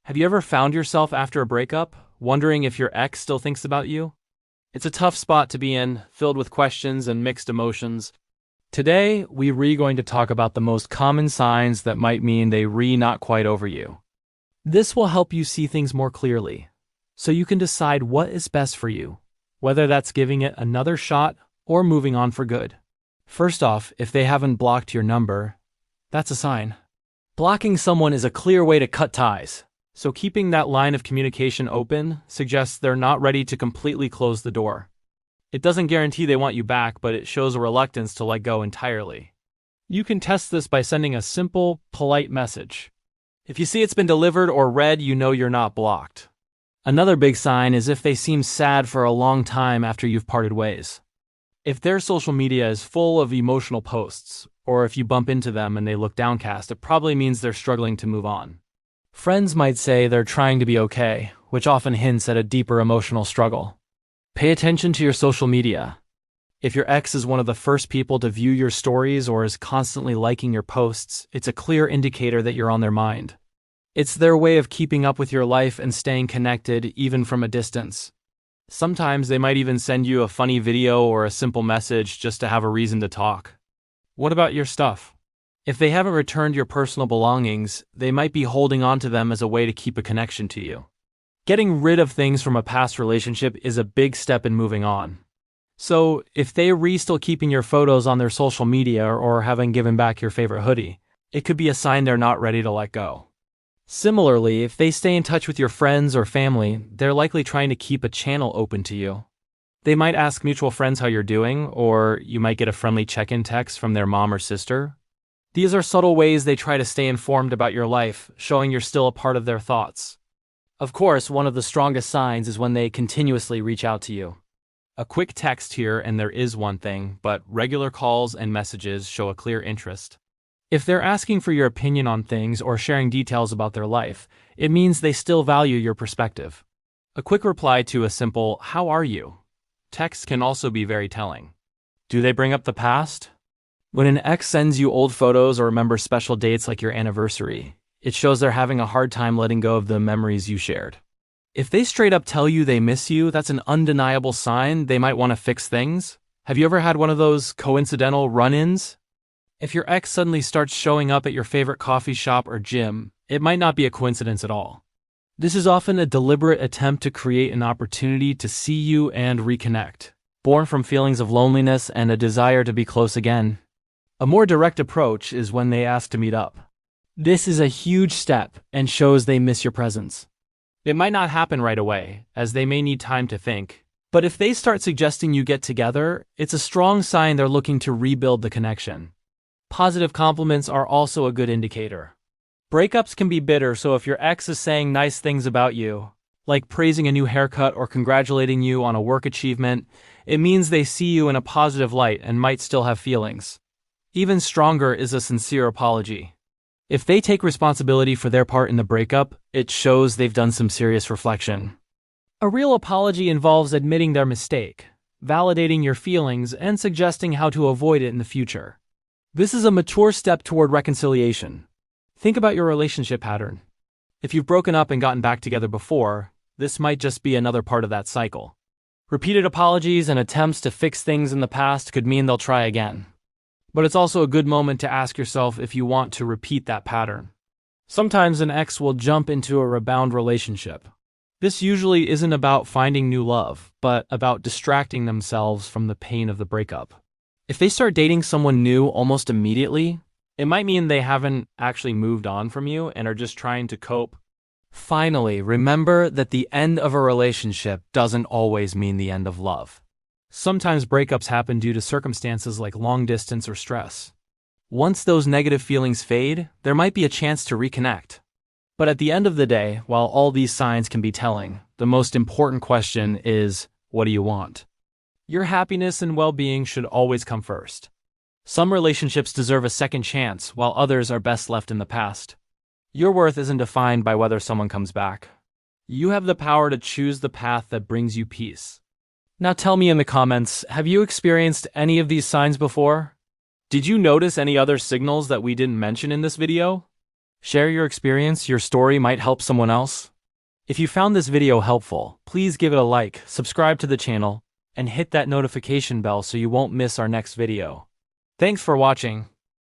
Have you ever found yourself after a breakup, wondering if your ex still thinks about you? It's a tough spot to be in, filled with questions and mixed emotions. Today, we're going to talk about the most common signs that might mean they not quite over you. This will help you see things more clearly, so you can decide what is best for you, whether that's giving it another shot or moving on for good. First off, if they haven't blocked your number, that's a sign. Blocking someone is a clear way to cut ties. So keeping that line of communication open suggests they're not ready to completely close the door. It doesn't guarantee they want you back, but it shows a reluctance to let go entirely. You can test this by sending a simple, polite message. If you see it's been delivered or read, you know you're not blocked. Another big sign is if they seem sad for a long time after you've parted ways. If their social media is full of emotional posts, or if you bump into them and they look downcast, it probably means they're struggling to move on. Friends might say they're trying to be okay, which often hints at a deeper emotional struggle. Pay attention to your social media. If your ex is one of the first people to view your stories or is constantly liking your posts, it's a clear indicator that you're on their mind. It's their way of keeping up with your life and staying connected even from a distance. Sometimes they might even send you a funny video or a simple message just to have a reason to talk. What about your stuff? If they haven't returned your personal belongings, they might be holding on to them as a way to keep a connection to you. Getting rid of things from a past relationship is a big step in moving on. So, if they're still keeping your photos on their social media or haven't given back your favorite hoodie, it could be a sign they're not ready to let go. Similarly, if they stay in touch with your friends or family, they're likely trying to keep a channel open to you. They might ask mutual friends how you're doing, or you might get a friendly check-in text from their mom or sister. These are subtle ways they try to stay informed about your life, showing you're still a part of their thoughts. Of course, one of the strongest signs is when they continuously reach out to you. A quick text here and there is one thing, but regular calls and messages show a clear interest. If they're asking for your opinion on things or sharing details about their life, it means they still value your perspective. A quick reply to a simple, "How are you?" text can also be very telling. Do they bring up the past? When an ex sends you old photos or remembers special dates like your anniversary, it shows they're having a hard time letting go of the memories you shared. If they straight up tell you they miss you, that's an undeniable sign they might want to fix things. Have you ever had one of those coincidental run-ins? If your ex suddenly starts showing up at your favorite coffee shop or gym, it might not be a coincidence at all. This is often a deliberate attempt to create an opportunity to see you and reconnect, born from feelings of loneliness and a desire to be close again. A more direct approach is when they ask to meet up. This is a huge step and shows they miss your presence. It might not happen right away, as they may need time to think, but if they start suggesting you get together, it's a strong sign they're looking to rebuild the connection. Positive compliments are also a good indicator. Breakups can be bitter, so if your ex is saying nice things about you, like praising a new haircut or congratulating you on a work achievement, it means they see you in a positive light and might still have feelings. Even stronger is a sincere apology. If they take responsibility for their part in the breakup, it shows they've done some serious reflection. A real apology involves admitting their mistake, validating your feelings, and suggesting how to avoid it in the future. This is a mature step toward reconciliation. Think about your relationship pattern. If you've broken up and gotten back together before, this might just be another part of that cycle. Repeated apologies and attempts to fix things in the past could mean they'll try again. But it's also a good moment to ask yourself if you want to repeat that pattern. Sometimes an ex will jump into a rebound relationship. This usually isn't about finding new love, but about distracting themselves from the pain of the breakup. If they start dating someone new almost immediately, it might mean they haven't actually moved on from you and are just trying to cope. Finally, remember that the end of a relationship doesn't always mean the end of love. Sometimes breakups happen due to circumstances like long distance or stress. Once those negative feelings fade, there might be a chance to reconnect. But at the end of the day, while all these signs can be telling, the most important question is, what do you want? Your happiness and well-being should always come first. Some relationships deserve a second chance, while others are best left in the past. Your worth isn't defined by whether someone comes back. You have the power to choose the path that brings you peace. Now tell me in the comments, have you experienced any of these signs before? Did you notice any other signals that we didn't mention in this video? Share your experience, your story might help someone else. If you found this video helpful, please give it a like, subscribe to the channel, and hit that notification bell so you won't miss our next video. Thanks for watching.